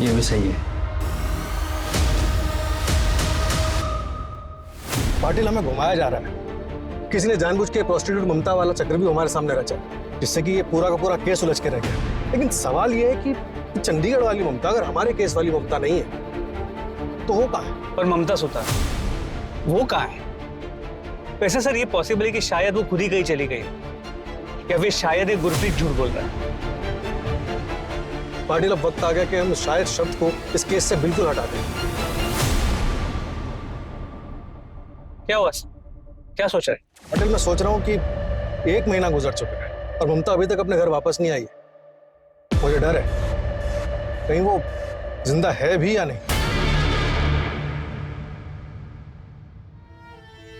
Speaker 14: ये भी सही है।
Speaker 12: पाटिल, हमें घुमाया जा रहा है। किसी ने जानबूझ के प्रोस्टिट्यूट ममता वाला चक्र भी हमारे सामने रचा, जिससे कि ये पूरा का पूरा केस उलझ के रह गया। लेकिन सवाल ये है कि चंडीगढ़ वाली ममता अगर हमारे केस वाली ममता नहीं है तो वो कहाँ है?
Speaker 5: पर ममता सुतार वो कहाँ है? वैसे सर ये पॉसिबल है कि शायद वो खुद ही कहीं चली गई, या फिर शायद एक गुरप्रीत झूठ बोल रहा है।
Speaker 12: पाटिल, अब वक्त आ गया कि हम शायद शब्द को इस केस से बिल्कुल हटा दें।
Speaker 5: क्या हुआ? क्या सोच रहे?
Speaker 12: पाटिल, मैं सोच रहा हूँ कि 1 महीना गुजर चुका है और ममता अभी तक अपने घर वापस नहीं आई है। मुझे डर है कहीं वो जिंदा है भी या नहीं।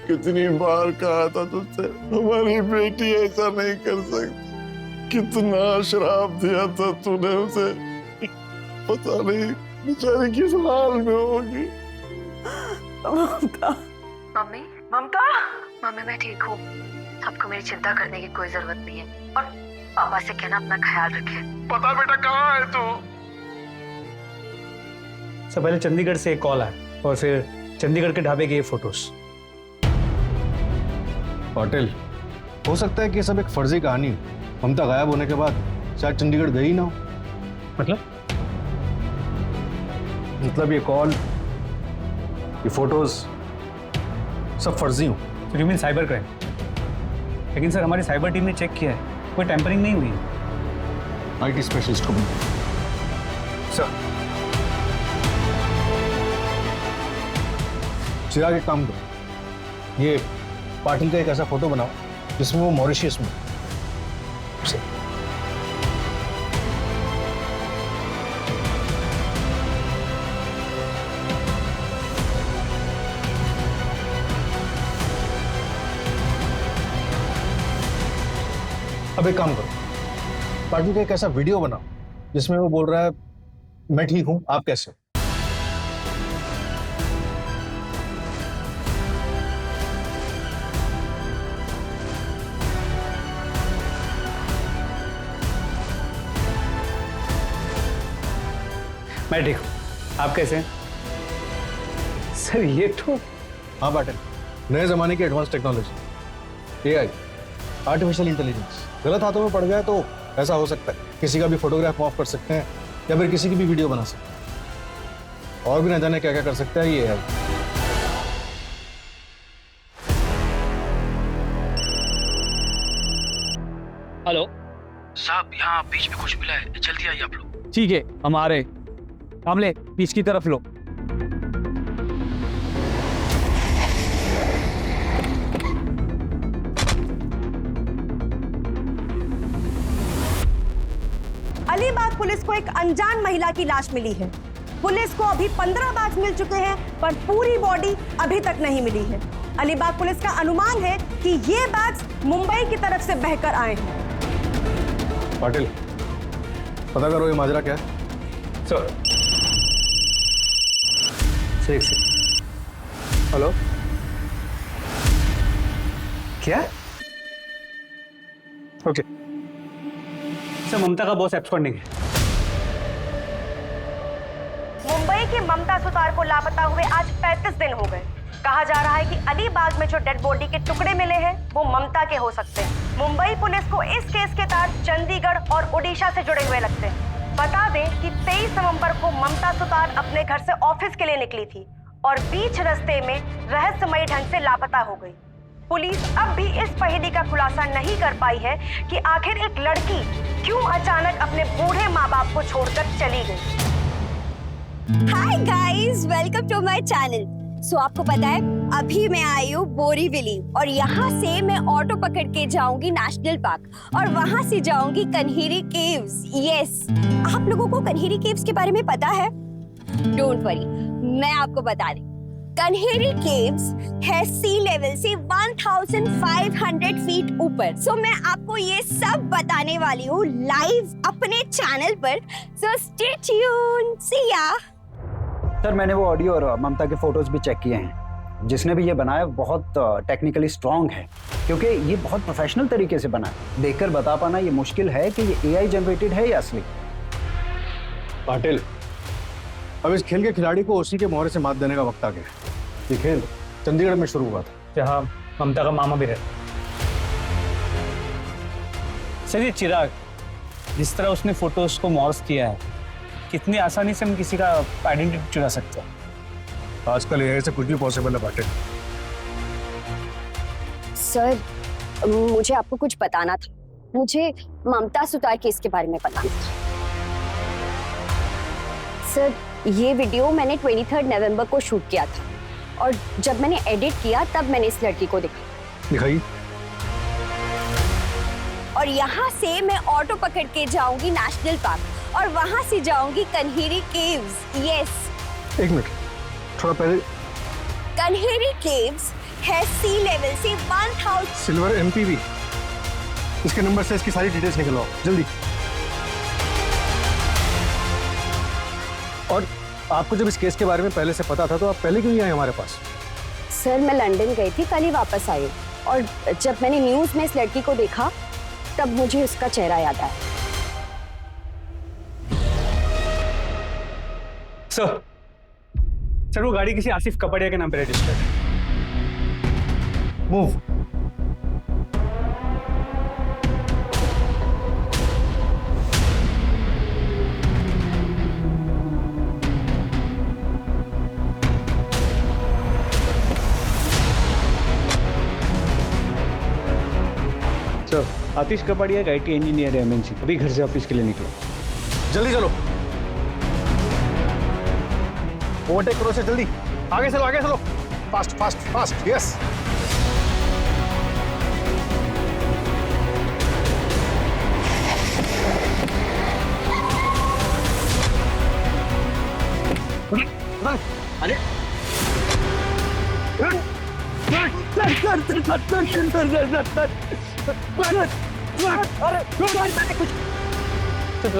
Speaker 7: कितनी बार कहा था तुझसे, हमारी बेटी ऐसा नहीं कर सकती। कितना श्राप दिया था तूने उसे, पता नहीं बेचारी किस हाल में होगी।
Speaker 3: ममता, मम्मी, मम्मी मैं ठीक हूँ। आपको मेरी चिंता करने की कोई जरूरत नहीं है, और पापा से कहना अपना ख्याल रखे।
Speaker 7: पता बेटा कहाँ है तू?
Speaker 5: सब पहले चंडीगढ़ से एक कॉल आया और फिर चंडीगढ़ के ढाबे के ये फोटोज।
Speaker 12: पाटिल, हो सकता है कि सब एक फर्जी कहानी हो। ममता गायब होने के बाद शायद चंडीगढ़ गई ना हो। मतलब ये कॉल, ये फोटोज सब फर्जी हो।
Speaker 5: You mean cyber crime? लेकिन सर हमारी साइबर टीम ने चेक किया है, कोई टेम्परिंग नहीं हुई है।
Speaker 12: आईटी स्पेशलिस्ट को भी
Speaker 5: सर।
Speaker 12: चिराग, एक काम करो, ये पाटिल का एक ऐसा फोटो बनाओ जिसमें वो मॉरिशियस में। अब एक काम करो, पाटिल का एक ऐसा वीडियो बनाओ जिसमें वो बोल रहा है मैं ठीक हूं, आप कैसे हो?
Speaker 5: मैं ठीक हूँ, आप कैसे हैं? सर ये तो
Speaker 12: हाँ पाटिल, नए जमाने की advance technology, AI, artificial intelligence. गलत हाथों में पड़ गया तो ऐसा हो सकता है किसी का भी फोटोग्राफ ऑफ कर सकते हैं या फिर किसी की भी वीडियो बना सकते हैं, और भी ना जाने क्या क्या कर सकता है ये एआई।
Speaker 13: हेलो
Speaker 4: साहब, यहाँ बीच में कुछ मिला है, जल्दी आइए आप लोग।
Speaker 13: ठीक है, हम आ रहे। कामले, बीच की तरफ लो।
Speaker 16: अलीबाग पुलिस को एक अनजान महिला की लाश मिली है। पुलिस को अभी 15 बैग्स मिल चुके हैं, पर पूरी बॉडी अभी तक नहीं मिली है। अलीबाग पुलिस का अनुमान है कि ये बैग्स मुंबई की तरफ से बहकर आए हैं।
Speaker 12: पाटिल, पता करो ये माजरा क्या है।
Speaker 5: सर हेलो, क्या? ओके सर, ममता का बॉस एब्सकॉन्डिंग है।
Speaker 16: मुंबई की ममता सुतार को लापता हुए आज 35 दिन हो गए। कहा जा रहा है कि अलीबाग में जो डेड बॉडी के टुकड़े मिले हैं वो ममता के हो सकते हैं। मुंबई पुलिस को इस केस के तार चंडीगढ़ और ओडिशा से जुड़े हुए लगते हैं। बता दें कि 23 नवंबर को ममता सुतार अपने घर से ऑफिस के लिए निकली थी और बीच रास्ते में रहस्यमयी ढंग से लापता हो गई। पुलिस अब भी इस पहेली का खुलासा नहीं कर पाई है कि आखिर एक लड़की क्यों अचानक अपने बूढ़े माँ बाप को छोड़कर चली गई।
Speaker 17: Hi guys, welcome to my channel. So आपको पता है अभी मैं आई हूँ बोरीवली और यहाँ से मैं ऑटो पकड़ के जाऊंगी नेशनल पार्क और वहाँ से जाऊंगी कन्हेरी केव्स। यस, आप लोगों को कन्हेरी केव्स के बारे में पता है? डोंट वरी, मैं आपको बता दूं। कन्हेरी केव्स है सी लेवल से 1500 फीट ऊपर। सो मैं आपको ये सब बताने वाली हूँ लाइव अपने चैनल पर। सो स्टे ट्यून, सी या।
Speaker 18: सर, मैंने वो ऑडियो और ममता के फोटोज भी चेक किए हैं। जिसने भी ये बनाया बहुत टेक्निकली स्ट्रांग है, क्योंकि ये बहुत प्रोफेशनल तरीके से बना है। देखकर बता पाना ये मुश्किल है कि ये एआई जनरेटेड है या असली।
Speaker 12: पाटिल, अब इस खेल के खिलाड़ी को उसी के मोहरे से मात देने का वक्त आ गया। ये खेल चंडीगढ़ में शुरू हुआ था,
Speaker 5: जहाँ ममता का मामा भी रहता। सर, ये चिराग जिस तरह उसने फोटोज को मॉर्फ किया है, कितनी आसानी से हम किसी का आइडेंटिटी चुरा सकते हैं।
Speaker 12: आजकल एआई से कुछ भी पॉसिबल है पाटिल।
Speaker 17: सर, मुझे आपको कुछ बताना था। मुझे ममता सुतार केस के बारे में पता था। सर, ये वीडियो मैंने 23 नवंबर को शूट किया था और जब मैंने एडिट किया तब मैंने इस लड़की को
Speaker 12: दिखाई।
Speaker 17: और यहाँ से मैं ऑटो पकड़ के जाऊंगी नेशनल पार्क और वहाँ से जाऊंगी कन्हेरी केव्स। यस,
Speaker 12: एक मिनट, थोड़ा पहले।
Speaker 17: कन्हेरी केव्स है सी लेवल से 1000
Speaker 12: सिल्वर एमपीवी। इसके नंबर से इसकी सारी डिटेल्स निकलवाओ जल्दी। और आपको जब इस केस के बारे में पहले से पता था तो आप पहले क्यों नहीं आए हमारे पास?
Speaker 17: सर, मैं लंदन गई थी, कल ही वापस आई और जब मैंने न्यूज में इस लड़की को देखा तब मुझे उसका चेहरा याद आया।
Speaker 5: सर, वो गाड़ी किसी आसिफ कपड़िया के नाम पे रजिस्टर्ड है।
Speaker 12: मूव।
Speaker 5: सर, आतिश कपड़िया एक IT इंजीनियर है MNC, अभी घर से ऑफिस के लिए निकला।
Speaker 12: जल्दी चलो, ओवरटेक करो से जल्दी। आगे चलो, आगे चलो, फास्ट फास्ट फास्ट। यस,
Speaker 11: अरे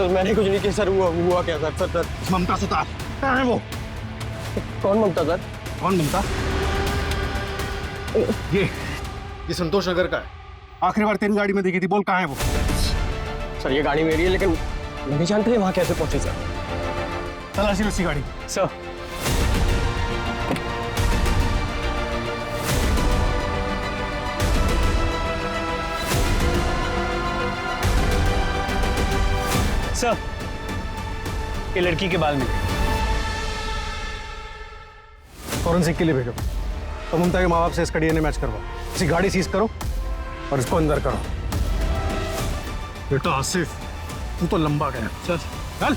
Speaker 11: मैंने कुछ नहीं किया सर। हुआ क्या सर?
Speaker 12: ममता सुतार कहाँ है वो?
Speaker 11: कौन ममता सर?
Speaker 12: कौन ममता? ये संतोष नगर का है। आखिरी बार तेरी गाड़ी में देखी थी, बोल कहाँ है वो?
Speaker 11: सर, ये गाड़ी मेरी है, लेकिन नहीं जानते वहाँ कैसे पहुंचे सर।
Speaker 12: तलाशी उसी गाड़ी।
Speaker 5: सर, सर, ये लड़की के बाल में
Speaker 12: फॉरेंसिक के लिए भेजो और ममता के माँ बाप से इसका DNA मैच करवाओ। इसी गाड़ी सीज करो और इसको अंदर करो। बेटा आसिफ, तू तो लंबा गया। चल चल।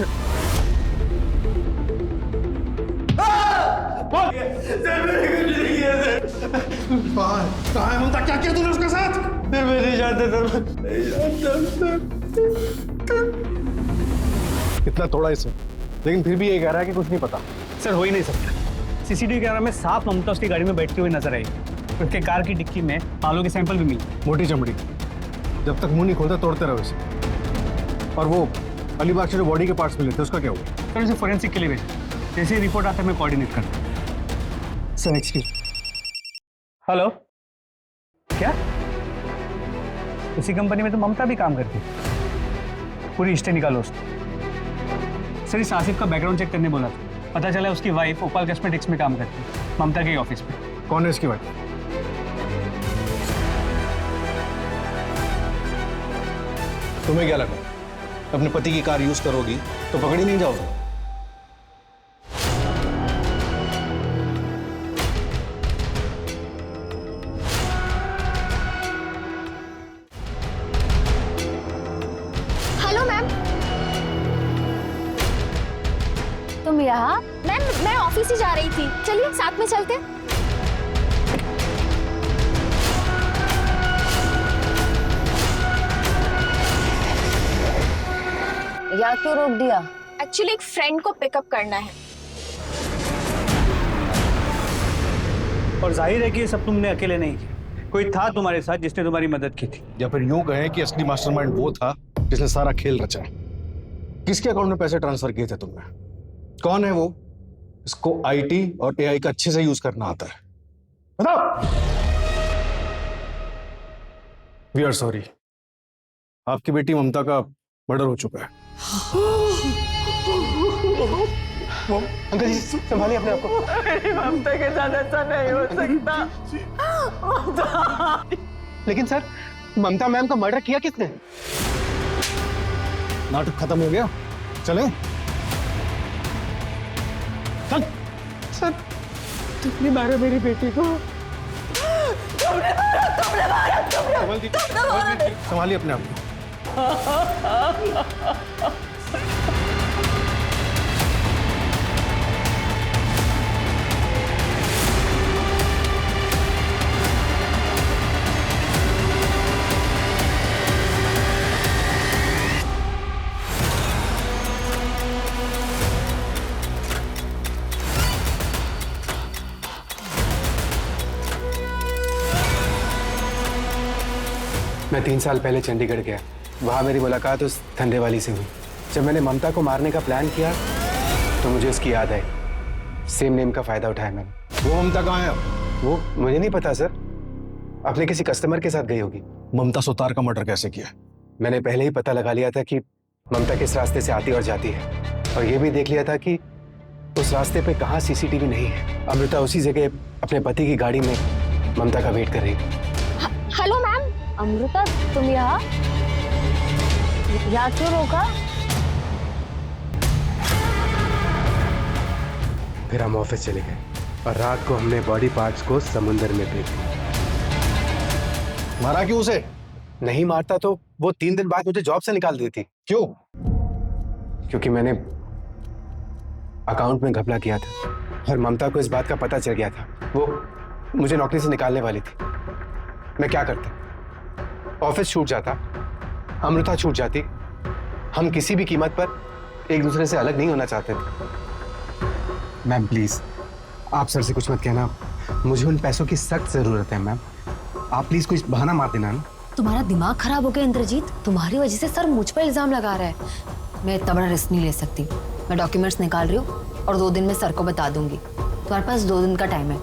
Speaker 12: कहाँ है ममता? क्या किया तूने उसके साथ?
Speaker 11: मैं नहीं जानता सर।
Speaker 12: कितना तोड़ा इसे? लेकिन फिर भी ये कह रहा है कि कुछ नहीं पता।
Speaker 5: सर हो ही नहीं सकता। सीसीटीवी कैमरा में साफ ममता उसकी गाड़ी में बैठती हुई नजर आई। उसके कार की डिक्की में बालों के सैंपल भी मिले।
Speaker 12: मोटी चमड़ी, जब तक मुंह नहीं खोलता तोड़ते रहो इसे। और वो अलीबाग से जो बॉडी के पार्ट्स मिले थे उसका क्या हुआ?
Speaker 5: सर इसे फोरेंसिक के लिए भेजा। जैसे ही रिपोर्ट आता है मैं कोऑर्डिनेट करता हूँ। Sir excuse. हेलो, क्या उसी कंपनी में तो ममता भी काम करती है? पूरी हिस्ट्री निकालो उसकी। सर इस आसिफ का बैकग्राउंड चेक करने बोला था। पता चला उसकी वाइफ ओपाल कॉस्मेटिक्स में काम करती है, ममता के ऑफिस में।
Speaker 12: कौन है इसकी वाइफ? तुम्हें क्या लगा अपने पति की कार यूज करोगी तो पकड़ी नहीं जाओगे?
Speaker 9: Hello ma'am. तुम यहाँ? मैम मैं ऑफिस ही जा रही थी, चलिए साथ में चलते।
Speaker 3: या क्यों रोक दिया?
Speaker 9: एक्चुअली एक फ्रेंड को पिकअप करना है।
Speaker 5: और जाहिर है कि ये सब तुमने अकेले नहीं किया, कोई था तुम्हारे साथ जिसने तुम्हारी मदद की थी।
Speaker 12: या फिर यूं कहें कि असली मास्टरमाइंड वो था जिसने सारा खेल रचा। किसके अकाउंट में पैसे ट्रांसफर किए थे तुमने? कौन है वो? इसको आईटी और एआई का अच्छे से यूज करना आता है। बताओ। वी आर सॉरी, आपकी बेटी ममता का मर्डर हो चुका है।
Speaker 1: अंकल जी संभालिए अपने आप को।
Speaker 8: अरे ममता के साथ ऐसा नहीं हो सकता।
Speaker 1: लेकिन सर ममता मैम का मर्डर किया किसने?
Speaker 12: नाटक खत्म हो गया, चले। चल।
Speaker 8: सर तुमने मारा मेरी बेटी को। तुमने मारा।
Speaker 12: संभालिए अपने आप को।
Speaker 1: मैं 3 साल पहले चंडीगढ़ गया। वहाँ मेरी मुलाकात उस धंधे वाली से हुई। जब मैंने ममता को मारने का प्लान किया तो मुझे उसकी याद आई। सेम नेम का फायदा उठाया मैंने।
Speaker 12: वो ममता कहाँ है?
Speaker 1: वो मुझे नहीं पता सर, अपने किसी कस्टमर के साथ गई होगी।
Speaker 12: ममता सुतार का मर्डर कैसे किया?
Speaker 1: मैंने पहले ही पता लगा लिया था कि ममता किस रास्ते से आती और जाती है, और ये भी देख लिया था कि उस रास्ते पे कहाँ सीसीटीवी नहीं है। अमृता उसी जगह अपने पति की गाड़ी में ममता का वेट कर रही थी।
Speaker 9: Hello ma'am.
Speaker 3: अमृता तुम यहाँ क्यों रोका?
Speaker 1: फिर हम ऑफिस चले गए और रात को हमने बॉडी पार्ट्स को समुंदर में फेंक दिया।
Speaker 12: मारा क्यों उसे?
Speaker 1: नहीं मारता तो वो 3 दिन बाद मुझे जॉब से निकाल देती।
Speaker 12: क्यों?
Speaker 1: क्योंकि मैंने अकाउंट में घपला किया था और ममता को इस बात का पता चल गया था। वो मुझे नौकरी से निकालने वाली थी। मैं क्या करता? ऑफिस छूट जाता, अमृता छूट जाती। हम किसी भी कीमत पर एक दूसरे से अलग नहीं होना चाहते थे। मैम प्लीज आप सर से कुछ मत कहना, मुझे उन पैसों की सख्त जरूरत है। मैम आप प्लीज कुछ बहाना मार देना ना।
Speaker 3: तुम्हारा दिमाग खराब हो गया इंद्रजीत, तुम्हारी वजह से सर मुझ पर इल्जाम लगा रहा है। मैं इतना बड़ा रिस्क नहीं ले सकती। मैं डॉक्यूमेंट्स निकाल रही हूँ और 2 दिन में सर को बता दूंगी। तुम्हारे पास 2 दिन का टाइम है,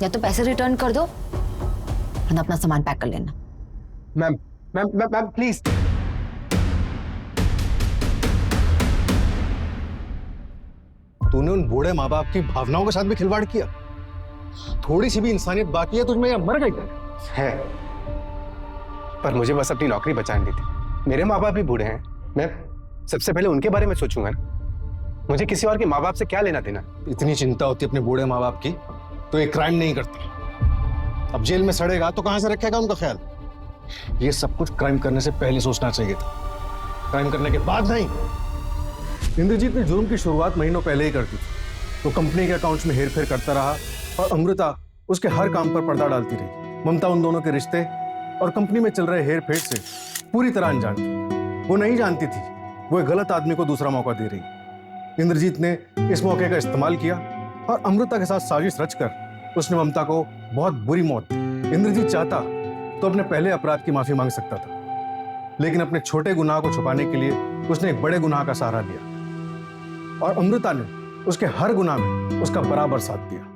Speaker 3: या तो पैसे रिटर्न कर दो वरना अपना सामान पैक कर लेना।
Speaker 1: Ma'am ma'am ma'am ma'am please.
Speaker 12: तूने उन बूढ़े माँ बाप की भावनाओं के साथ भी खिलवाड़ किया। थोड़ी सी भी इंसानियत बाकी है तुझमें या मर गई
Speaker 1: है? पर मुझे बस अपनी नौकरी बचानी थी। मेरे माँ बाप भी बूढ़े हैं, मैं सबसे पहले उनके बारे में सोचूंगा ना। मुझे किसी और के माँ बाप से क्या लेना देना।
Speaker 12: इतनी चिंता होती अपने बूढ़े माँ बाप की तो एक क्राइम नहीं करता। अब जेल में सड़ेगा तो कहां से रखेगा उनका ख्याल? ये सब कुछ क्राइम करने से पहले सोचना चाहिए था, क्राइम करने के बाद नहीं। इंद्रजीत ने जुर्म की शुरुआत महीनों पहले ही कर दी। वो कंपनी के अकाउंट्स में हेरफेर करता रहा और अमृता उसके हर काम पर पर्दा डालती रही। ममता उन दोनों के रिश्ते और कंपनी में चल रहे हेर फेर से पूरी तरह अनजान थी। वो नहीं जानती थी वो एक गलत आदमी को दूसरा मौका दे रही। इंद्रजीत ने इस मौके का इस्तेमाल किया और अमृता के साथ साजिश रचकर उसने ममता को बहुत बुरी मौत दी। इंद्रजीत चाहता तो अपने पहले अपराध की माफी मांग सकता था, लेकिन अपने छोटे गुनाह को छुपाने के लिए उसने एक बड़े गुनाह का सहारा लिया और अमृता ने उसके हर गुनाह में उसका बराबर साथ दिया।